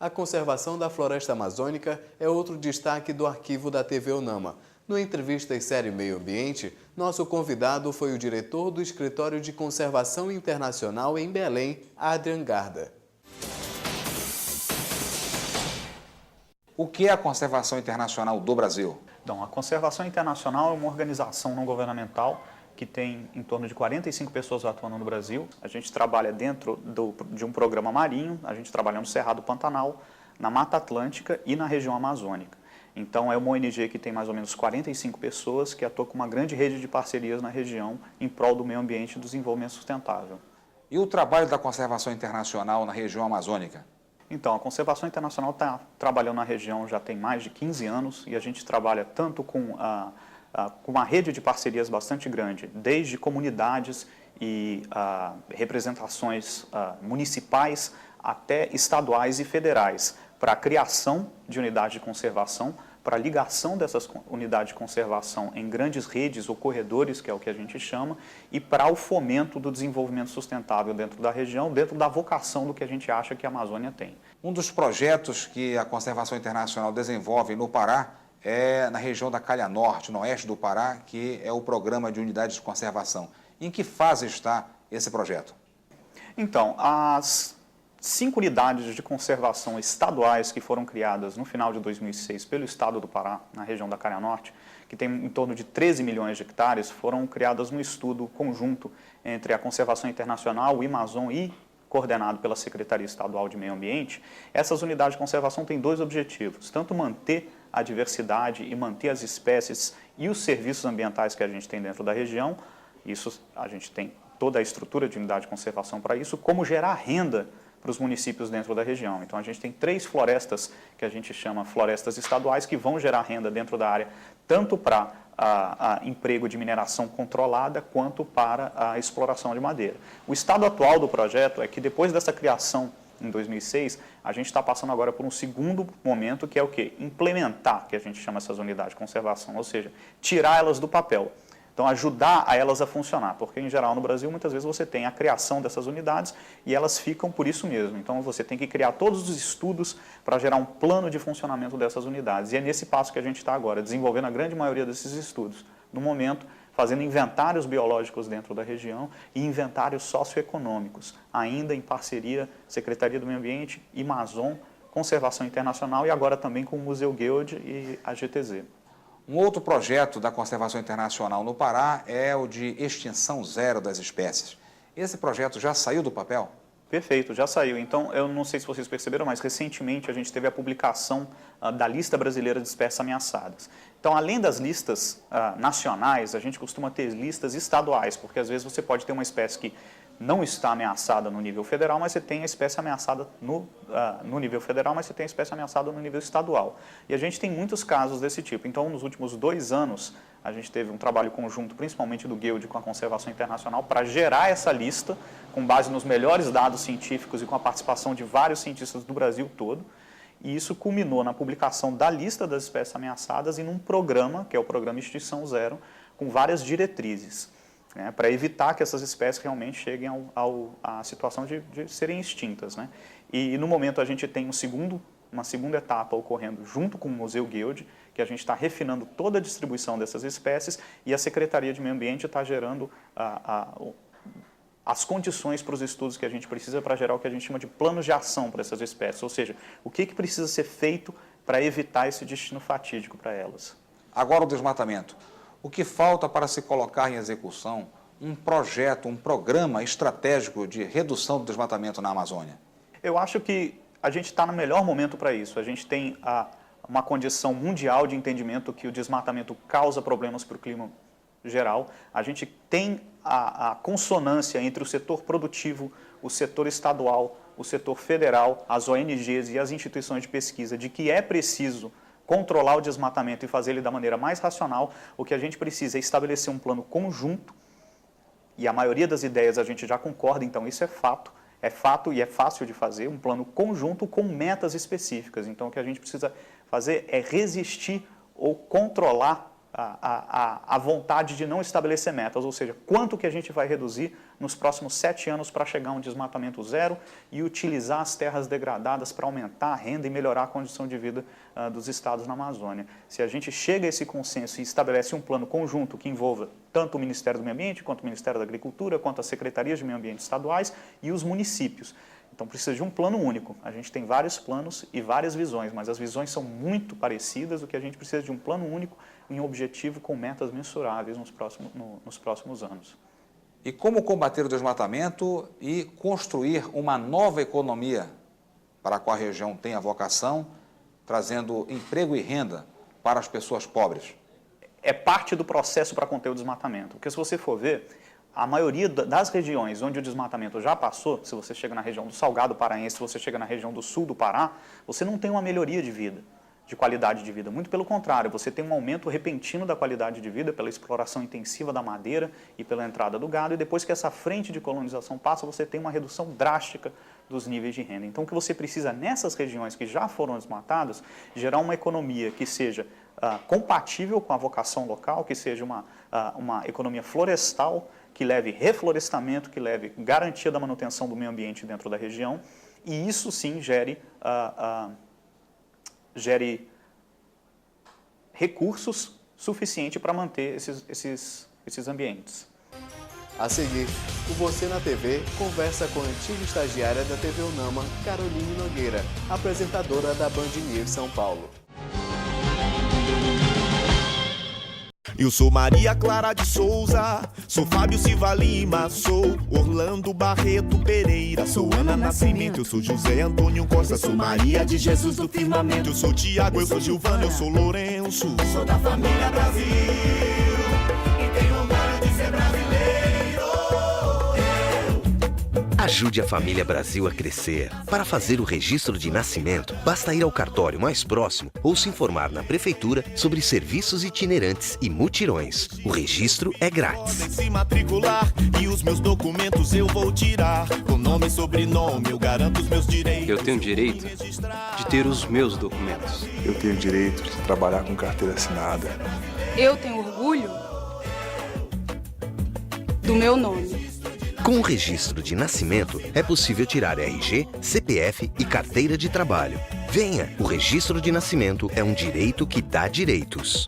A conservação da floresta amazônica é outro destaque do arquivo da TV UNAMA. No Entrevista em Série Meio Ambiente, nosso convidado foi o diretor do Escritório de Conservação Internacional em Belém, Adrian Garda. O que é a Conservação Internacional do Brasil? Então, a Conservação Internacional é uma organização não governamental que tem em torno de 45 pessoas atuando no Brasil. A gente trabalha dentro de um programa marinho, a gente trabalha no Cerrado Pantanal, na Mata Atlântica e na região amazônica. Então, é uma ONG que tem mais ou menos 45 pessoas que atua com uma grande rede de parcerias na região em prol do meio ambiente e do desenvolvimento sustentável. E o trabalho da Conservação Internacional na região amazônica? Então, a Conservação Internacional está trabalhando na região já tem mais de 15 anos e a gente trabalha tanto com uma rede de parcerias bastante grande, desde comunidades e representações municipais até estaduais e federais, para a criação de unidades de conservação, para a ligação dessas unidades de conservação em grandes redes ou corredores, que é o que a gente chama, e para o fomento do desenvolvimento sustentável dentro da região, dentro da vocação do que a gente acha que a Amazônia tem. Um dos projetos que a Conservação Internacional desenvolve no Pará é na região da Calha Norte, no oeste do Pará, que é o Programa de Unidades de Conservação. Em que fase está esse projeto? Então, as 5 unidades de conservação estaduais que foram criadas no final de 2006 pelo estado do Pará, na região da Calha Norte, que tem em torno de 13 milhões de hectares, foram criadas num estudo conjunto entre a Conservação Internacional, o IMAZON e coordenado pela Secretaria Estadual de Meio Ambiente. Essas unidades de conservação têm 2 objetivos, tanto manter a diversidade e manter as espécies e os serviços ambientais que a gente tem dentro da região, isso a gente tem toda a estrutura de unidade de conservação para isso, como gerar renda para os municípios dentro da região. Então, a gente tem 3 florestas que a gente chama florestas estaduais que vão gerar renda dentro da área, tanto para emprego de mineração controlada, quanto para a exploração de madeira. O estado atual do projeto é que depois dessa criação em 2006, a gente está passando agora por um segundo momento, que é o quê? Implementar, que a gente chama essas unidades de conservação, ou seja, tirar elas do papel. Então, ajudar a elas a funcionar, porque, em geral, no Brasil, muitas vezes você tem a criação dessas unidades e elas ficam por isso mesmo. Então, você tem que criar todos os estudos para gerar um plano de funcionamento dessas unidades. E é nesse passo que a gente está agora, desenvolvendo a grande maioria desses estudos. No momento, fazendo inventários biológicos dentro da região e inventários socioeconômicos, ainda em parceria Secretaria do Meio Ambiente, IMAZON, Conservação Internacional e agora também com o Museu Guild e a GTZ. Um outro projeto da Conservação Internacional no Pará é o de extinção zero das espécies. Esse projeto já saiu do papel? Perfeito, já saiu. Então, eu não sei se vocês perceberam, mas recentemente a gente teve a publicação da Lista Brasileira de Espécies Ameaçadas. Então, além das listas nacionais, a gente costuma ter listas estaduais, porque às vezes você pode ter uma espécie que não está ameaçada no nível federal, mas você tem a espécie ameaçada no nível federal, mas você tem a espécie ameaçada no nível estadual. E a gente tem muitos casos desse tipo. Então, nos últimos 2 anos, a gente teve um trabalho conjunto, principalmente do Guild com a Conservação Internacional, para gerar essa lista, com base nos melhores dados científicos e com a participação de vários cientistas do Brasil todo. E isso culminou na publicação da lista das espécies ameaçadas e num programa, que é o Programa Extinção Zero, com várias diretrizes, né, para evitar que essas espécies realmente cheguem à situação de serem extintas, né? E no momento a gente tem uma segunda etapa ocorrendo junto com o Museu Guild, que a gente está refinando toda a distribuição dessas espécies e a Secretaria de Meio Ambiente está gerando as condições para os estudos que a gente precisa para gerar o que a gente chama de planos de ação para essas espécies, ou seja, o que precisa ser feito para evitar esse destino fatídico para elas. Agora o desmatamento. O que falta para se colocar em execução um projeto, um programa estratégico de redução do desmatamento na Amazônia? Eu acho que a gente está no melhor momento para isso. A gente tem uma condição mundial de entendimento que o desmatamento causa problemas para o clima geral. A gente tem a consonância entre o setor produtivo, o setor estadual, o setor federal, as ONGs e as instituições de pesquisa de que é preciso controlar o desmatamento e fazer ele da maneira mais racional. O que a gente precisa é estabelecer um plano conjunto, e a maioria das ideias a gente já concorda, então isso é fato e é fácil de fazer, um plano conjunto com metas específicas. Então o que a gente precisa fazer é resistir ou controlar a vontade de não estabelecer metas, ou seja, quanto que a gente vai reduzir nos próximos 7 anos para chegar a um desmatamento zero e utilizar as terras degradadas para aumentar a renda e melhorar a condição de vida dos estados na Amazônia. Se a gente chega a esse consenso e estabelece um plano conjunto que envolva tanto o Ministério do Meio Ambiente, quanto o Ministério da Agricultura, quanto as secretarias de meio ambiente estaduais e os municípios. Então precisa de um plano único. A gente tem vários planos e várias visões, mas as visões são muito parecidas. O que a gente precisa de um plano único e um objetivo com metas mensuráveis nos próximos anos. E como combater o desmatamento e construir uma nova economia para a qual a região tem a vocação, trazendo emprego e renda para as pessoas pobres? É parte do processo para conter o desmatamento. Porque se você for ver, a maioria das regiões onde o desmatamento já passou, se você chega na região do Salgado Paraense, se você chega na região do sul do Pará, você não tem uma melhoria de vida, de qualidade de vida. Muito pelo contrário, você tem um aumento repentino da qualidade de vida pela exploração intensiva da madeira e pela entrada do gado, e depois que essa frente de colonização passa, você tem uma redução drástica dos níveis de renda. Então, o que você precisa nessas regiões que já foram desmatadas, gerar uma economia que seja compatível com a vocação local, que seja uma economia florestal, que leve reflorestamento, que leve garantia da manutenção do meio ambiente dentro da região, e isso sim gere recursos suficientes para manter esses ambientes. A seguir, o Você na TV conversa com a antiga estagiária da TV UNAMA, Caroline Nogueira, apresentadora da Band News São Paulo. Eu sou Maria Clara de Souza, sou Fábio Silva Lima, sou Orlando Barreto Pereira, sou Ana Nascimento, eu sou José Antônio Costa, sou Maria de Jesus do Firmamento, eu sou Tiago, eu sou Gilvana, eu sou Lourenço, sou da família Brasil e tenho orgulho de ser brasileiro. Ajude a família Brasil a crescer. Para fazer o registro de nascimento, basta ir ao cartório mais próximo ou se informar na prefeitura sobre serviços itinerantes e mutirões. O registro é grátis. Podem se matricular e os meus documentos eu vou tirar. Com nome e sobrenome eu garanto os meus direitos. Eu tenho direito de ter os meus documentos. Eu tenho direito de trabalhar com carteira assinada. Eu tenho orgulho do meu nome. Com o registro de nascimento, é possível tirar RG, CPF e carteira de trabalho. Venha, o registro de nascimento é um direito que dá direitos.